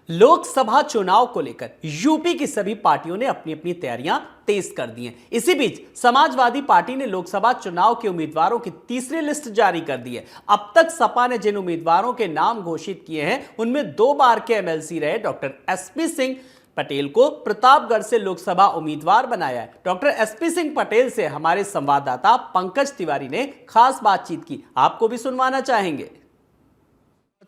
लोकसभा चुनाव को लेकर यूपी की सभी पार्टियों ने अपनी अपनी तैयारियां तेज कर दी हैं। इसी बीच समाजवादी पार्टी ने लोकसभा चुनाव के उम्मीदवारों की तीसरी लिस्ट जारी कर दी है। अब तक सपा ने जिन उम्मीदवारों के नाम घोषित किए हैं उनमें 2 बार के एमएलसी रहे डॉक्टर एसपी सिंह पटेल को प्रतापगढ़ से लोकसभा उम्मीदवार बनाया है। डॉक्टर एसपी सिंह पटेल से हमारे संवाददाता पंकज तिवारी ने खास बातचीत की, आपको भी सुनवाना चाहेंगे।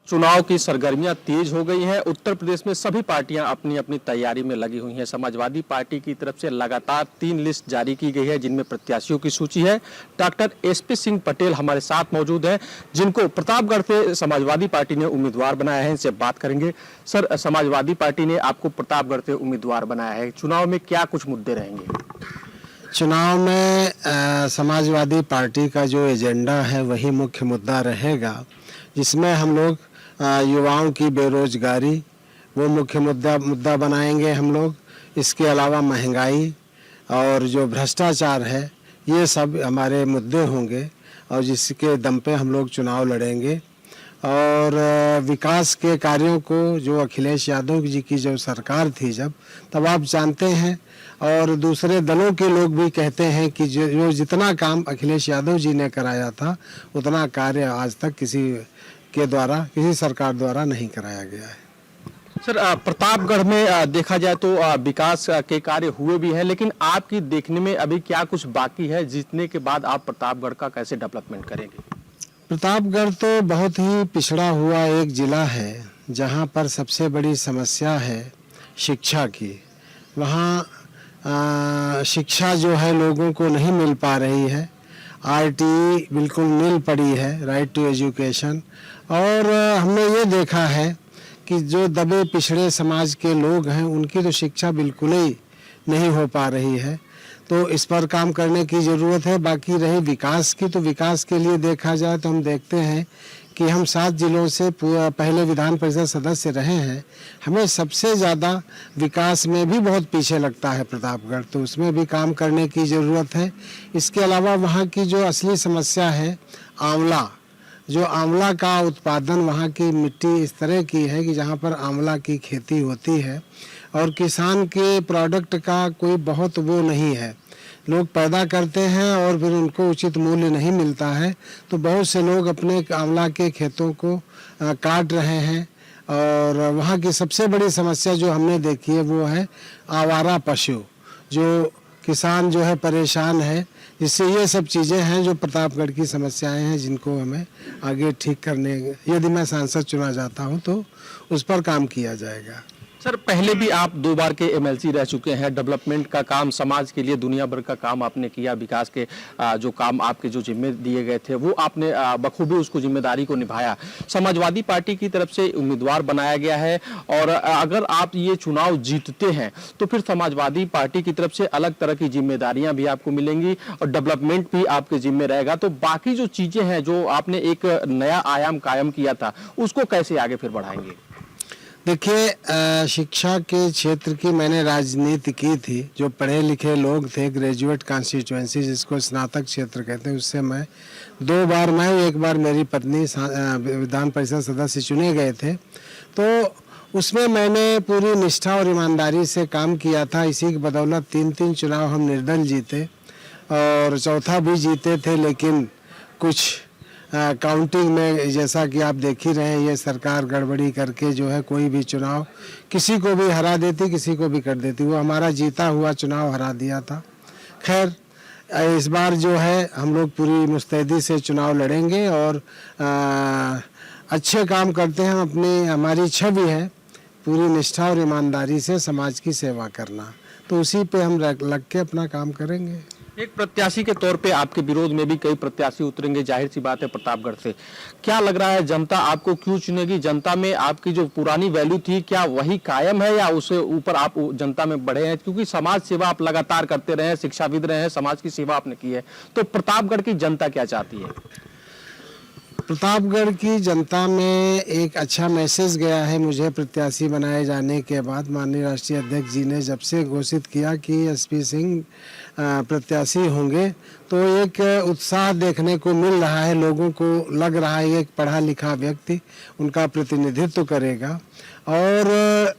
चुनाव की सरगर्मियां तेज हो गई हैं। उत्तर प्रदेश में सभी पार्टियां अपनी अपनी तैयारी में लगी हुई हैं। समाजवादी पार्टी की तरफ से लगातार 3 लिस्ट जारी की गई है जिनमें प्रत्याशियों की सूची है। डॉक्टर एसपी सिंह पटेल हमारे साथ मौजूद हैं जिनको प्रतापगढ़ से समाजवादी पार्टी ने उम्मीदवार बनाया है। इनसे बात करेंगे। सर, समाजवादी पार्टी ने आपको प्रतापगढ़ से उम्मीदवार बनाया है, चुनाव में क्या कुछ मुद्दे रहेंगे? चुनाव में समाजवादी पार्टी का जो एजेंडा है वही मुख्य मुद्दा रहेगा, जिसमें हम लोग युवाओं की बेरोजगारी वो मुख्य मुद्दा बनाएंगे हम लोग। इसके अलावा महंगाई और जो भ्रष्टाचार है ये सब हमारे मुद्दे होंगे और जिसके दम पे हम लोग चुनाव लड़ेंगे। और विकास के कार्यों को जो अखिलेश यादव जी की जो सरकार थी जब, तब आप जानते हैं और दूसरे दलों के लोग भी कहते हैं कि जो जितना काम अखिलेश यादव जी ने कराया था उतना कार्य आज तक किसी सरकार द्वारा नहीं कराया गया है। सर, प्रतापगढ़ में देखा जाए तो विकास के कार्य हुए भी हैं, लेकिन आपकी देखने में अभी क्या कुछ बाकी है? जीतने के बाद आप प्रतापगढ़ का कैसे डेवलपमेंट करेंगे? प्रतापगढ़ तो बहुत ही पिछड़ा हुआ एक जिला है जहां पर सबसे बड़ी समस्या है शिक्षा की। वहां शिक्षा जो है लोगों को नहीं मिल पा रही है। आरटीई बिल्कुल नील पड़ी है, राइट टू एजुकेशन। और हमने ये देखा है कि जो दबे पिछड़े समाज के लोग हैं उनकी तो शिक्षा बिल्कुल ही नहीं हो पा रही है, तो इस पर काम करने की ज़रूरत है। बाकी रही विकास की, तो विकास के लिए देखा जाए तो हम देखते हैं कि हम 7 जिलों से पहले विधान परिषद सदस्य रहे हैं। हमें सबसे ज़्यादा विकास में भी बहुत पीछे लगता है प्रतापगढ़, तो उसमें भी काम करने की ज़रूरत है। इसके अलावा वहाँ की जो असली समस्या है आंवला, जो आंवला का उत्पादन, वहाँ की मिट्टी इस तरह की है कि जहाँ पर आंवला की खेती होती है और किसान के प्रोडक्ट का कोई बहुत वो नहीं है, लोग पैदा करते हैं और फिर उनको उचित मूल्य नहीं मिलता है, तो बहुत से लोग अपने आंवला के खेतों को काट रहे हैं। और वहाँ की सबसे बड़ी समस्या जो हमने देखी है वो है आवारा पशु, जो किसान जो है परेशान है, जिससे ये सब चीज़ें हैं जो प्रतापगढ़ की समस्याएं हैं जिनको हमें आगे ठीक करने, यदि मैं सांसद चुना जाता हूं तो उस पर काम किया जाएगा। सर, पहले भी आप 2 बार के एमएलसी रह चुके हैं। डेवलपमेंट का काम, समाज के लिए दुनिया भर का काम आपने किया। विकास के जो काम आपके जो जिम्मे दिए गए थे वो आपने बखूबी उसको जिम्मेदारी को निभाया। समाजवादी पार्टी की तरफ से उम्मीदवार बनाया गया है और अगर आप ये चुनाव जीतते हैं तो फिर समाजवादी पार्टी की तरफ से अलग तरह की जिम्मेदारियां भी आपको मिलेंगी और डेवलपमेंट भी आपके जिम्मे रहेगा। तो बाकी जो चीजें हैं जो आपने एक नया आयाम कायम किया था उसको कैसे आगे फिर बढ़ाएंगे? देखिए, शिक्षा के क्षेत्र की मैंने राजनीति की थी। जो पढ़े लिखे लोग थे, ग्रेजुएट कॉन्स्टिट्यूएंसी जिसको स्नातक क्षेत्र कहते हैं, उससे मैं 2 बार, मैं एक बार मेरी पत्नी विधान परिषद सदस्य चुने गए थे। तो उसमें मैंने पूरी निष्ठा और ईमानदारी से काम किया था। इसी की बदौलत 3 चुनाव हम निर्दल जीते और चौथा भी जीते थे, लेकिन कुछ काउंटिंग में जैसा कि आप देख ही रहे हैं, ये सरकार गड़बड़ी करके जो है कोई भी चुनाव किसी को भी हरा देती, किसी को भी कर देती। वो हमारा जीता हुआ चुनाव हरा दिया था। खैर, इस बार जो है हम लोग पूरी मुस्तैदी से चुनाव लड़ेंगे और अच्छे काम करते हैं। हमारी छवि है पूरी निष्ठा और ईमानदारी से समाज की सेवा करना, तो उसी पे हम लग के अपना काम करेंगे। एक प्रत्याशी के तौर पे आपके विरोध में भी कई प्रत्याशी उतरेंगे, जाहिर सी बात है प्रतापगढ़ से। क्या लग रहा है, जनता आपको क्यों चुनेगी? जनता में आपकी जो पुरानी वैल्यू थी क्या वही कायम है या उससे ऊपर आप जनता में बढ़े हैं? क्योंकि समाज सेवा आप लगातार करते रहे हैं, शिक्षाविद रहे हैं, समाज की सेवा आपने की है, तो प्रतापगढ़ की जनता क्या चाहती है? प्रतापगढ़ की जनता में एक अच्छा मैसेज गया है मुझे प्रत्याशी बनाए जाने के बाद। माननीय राष्ट्रीय अध्यक्ष जी ने जब से घोषित किया कि एसपी सिंह प्रत्याशी होंगे, तो एक उत्साह देखने को मिल रहा है। लोगों को लग रहा है एक पढ़ा लिखा व्यक्ति उनका प्रतिनिधित्व करेगा और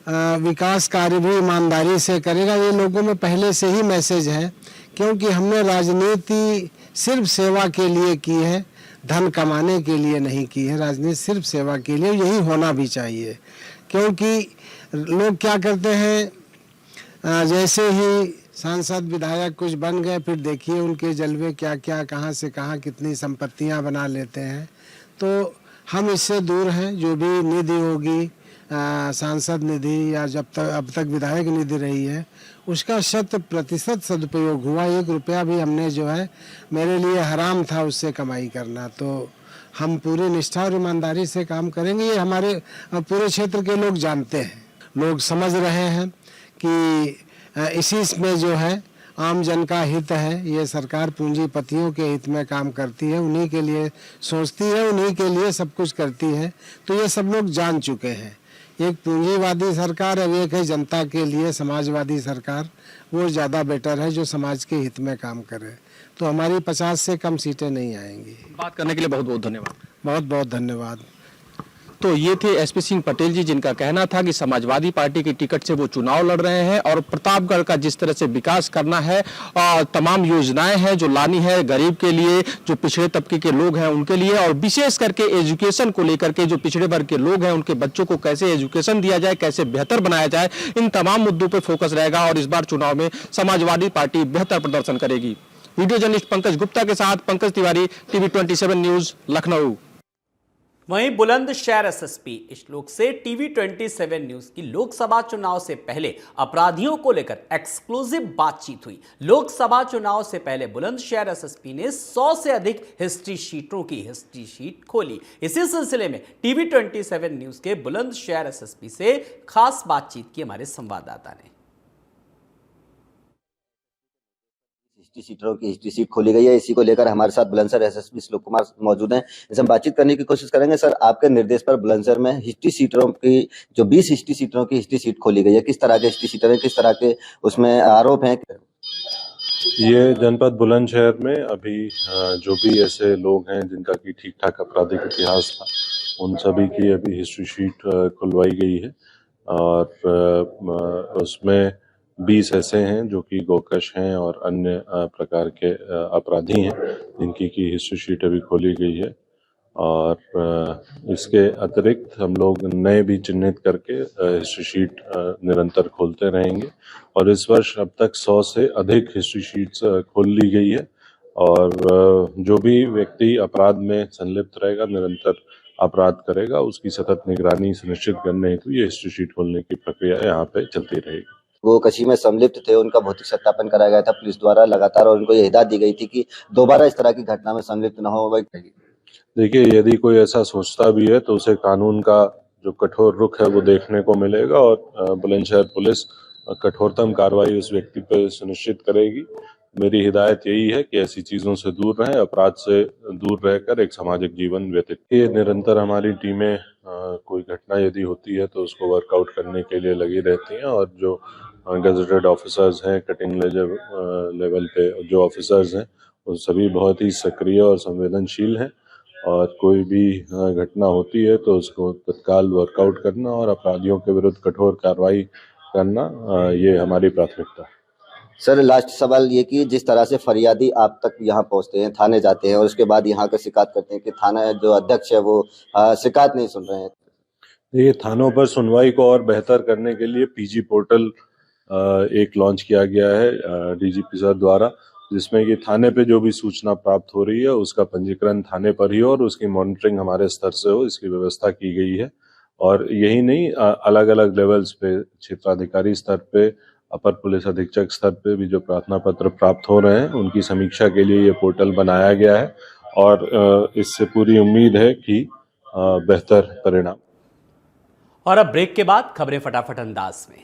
विकास कार्य भी ईमानदारी से करेगा। ये लोगों में पहले से ही मैसेज है, क्योंकि हमने राजनीति सिर्फ सेवा के लिए की है, धन कमाने के लिए नहीं की है। राजनीति सिर्फ सेवा के लिए, यही होना भी चाहिए। क्योंकि लोग क्या करते हैं, जैसे ही सांसद विधायक कुछ बन गए, फिर देखिए उनके जलवे क्या क्या, कहाँ से कहाँ कितनी संपत्तियां बना लेते हैं। तो हम इससे दूर हैं। जो भी निधि होगी, सांसद निधि या जब तक अब तक विधायक निधि रही है, उसका 100% सदुपयोग हुआ। 1 रुपया भी हमने जो है, मेरे लिए हराम था उससे कमाई करना। तो हम पूरी निष्ठा और ईमानदारी से काम करेंगे। ये हमारे पूरे क्षेत्र के लोग जानते हैं, लोग समझ रहे हैं कि इसी में जो है आम जन का हित है। ये सरकार पूंजीपतियों के हित में काम करती है, उन्हीं के लिए सोचती है, उन्हीं के लिए सब कुछ करती है। तो ये सब लोग जान चुके हैं। एक पूंजीवादी सरकार और एक है जनता के लिए समाजवादी सरकार, वो ज़्यादा बेटर है, जो समाज के हित में काम करे। तो हमारी 50 से कम सीटें नहीं आएंगी। बात करने के लिए बहुत बहुत धन्यवाद। बहुत बहुत धन्यवाद। तो ये थे एसपी सिंह पटेल जी, जिनका कहना था कि समाजवादी पार्टी की टिकट से वो चुनाव लड़ रहे हैं और प्रतापगढ़ का जिस तरह से विकास करना है, तमाम योजनाएं हैं जो लानी है गरीब के लिए, जो पिछड़े तबके के लोग हैं उनके लिए, और विशेष करके एजुकेशन को लेकर के जो पिछड़े वर्ग के लोग हैं उनके बच्चों को कैसे एजुकेशन दिया जाए, कैसे बेहतर बनाया जाए, इन तमाम मुद्दों पर फोकस रहेगा। और इस बार चुनाव में समाजवादी पार्टी बेहतर प्रदर्शन करेगी। वीडियो जर्नलिस्ट पंकज गुप्ता के साथ पंकज तिवारी, टीवी 27 न्यूज, लखनऊ। वहीं बुलंदशहर एसएसपी इशलोक से टीवी 27 न्यूज की लोकसभा चुनाव से पहले अपराधियों को लेकर एक्सक्लूसिव बातचीत हुई। लोकसभा चुनाव से पहले बुलंदशहर एसएसपी ने 100 से अधिक हिस्ट्री शीटों की हिस्ट्री शीट खोली। इसी सिलसिले में टीवी 27 न्यूज के बुलंदशहर एसएसपी से खास बातचीत की हमारे संवाददाता ने। हिस्ट्री सीटरों की हिस्ट्री सीट खोली गई है। इसी को लेकर हमारे साथ बुलंदशहर एसएसपी श्लोक कुमार मौजूद हैं। इसे हम बातचीत करने की कोशिश करेंगे। सर, आपके निर्देश पर बुलंदशहर में हिस्ट्री सीटरों की जो 20 हिस्ट्री सीटरों की हिस्ट्री सीट खोली गई है, किस तरह के हिस्ट्री सीटर हैं, किस तरह के उसमें आरोप हैं? ये जनपद बुलंदशहर में अभी जो भी ऐसे लोग हैं जिनका की ठीक ठाक आपराधिक इतिहास था, उन सभी की अभी हिस्ट्री शीट खुलवाई गई है। और उसमें 20 ऐसे हैं जो कि गोकश हैं और अन्य प्रकार के अपराधी हैं, जिनकी की हिस्ट्री शीट अभी खोली गई है। और इसके अतिरिक्त हम लोग नए भी चिन्हित करके हिस्ट्री शीट निरंतर खोलते रहेंगे। और इस वर्ष अब तक 100 से अधिक हिस्ट्री शीट्स खोल ली गई है। और जो भी व्यक्ति अपराध में संलिप्त रहेगा, निरंतर अपराध करेगा, उसकी सतत निगरानी सुनिश्चित करने हेतु ये हिस्ट्री शीट खोलने की प्रक्रिया यहाँ पे चलती रहेगी। वो कशी में सम्मिलित थे, उनका भौतिक सत्यापन कराया गया था पुलिस द्वारा लगातार, और उनको ये हिदायत दी गई थी कि दोबारा इस तरह की घटना में सम्मिलित न हो। देखिए, यदि कोई ऐसा सोचता भी है तो उसे कानून का जो कठोर रुख है वो देखने को मिलेगा। और बुलंदशहर पुलिस कठोरतम कार्रवाई उस व्यक्ति पर सुनिश्चित करेगी। मेरी हिदायत यही है कि ऐसी चीजों से दूर रहें, अपराध से दूर रहकर एक सामाजिक जीवन व्यतीत। ये निरंतर हमारी टीमें कोई घटना यदि होती है तो उसको वर्कआउट करने के लिए लगी रहती हैं। और जो गजेटेड ऑफिसर्स हैं, कटिंग लेवल पे जो ऑफिसर्स हैं, वो सभी बहुत ही सक्रिय और संवेदनशील हैं। और कोई भी घटना होती है तो उसको तत्काल वर्कआउट करना और अपराधियों के विरुद्ध कठोर कार्रवाई करना, ये हमारी प्राथमिकता है। सर, लास्ट सवाल ये कि जिस तरह से फरियादी आप तक यहाँ पहुँचते हैं, थाने जाते हैं और उसके बाद यहाँ का शिकायत करते हैं कि थाना जो अध्यक्ष है वो शिकायत नहीं सुन रहे हैं। ये थानों पर सुनवाई को और बेहतर करने के लिए पीजी पोर्टल एक लॉन्च किया गया है डीजीपी सर द्वारा, जिसमें कि थाने पे जो भी सूचना प्राप्त हो रही है उसका पंजीकरण थाने पर ही हो और उसकी मॉनिटरिंग हमारे स्तर से हो, इसकी व्यवस्था की गई है। और यही नहीं, अलग अलग लेवल्स पे, क्षेत्राधिकारी स्तर पे, अपर पुलिस अधीक्षक स्तर पे भी जो प्रार्थना पत्र प्राप्त हो रहे हैं, उनकी समीक्षा के लिए ये पोर्टल बनाया गया है। और इससे पूरी उम्मीद है कि बेहतर परिणाम। और अब ब्रेक के बाद खबरें फटाफट अंदाज में।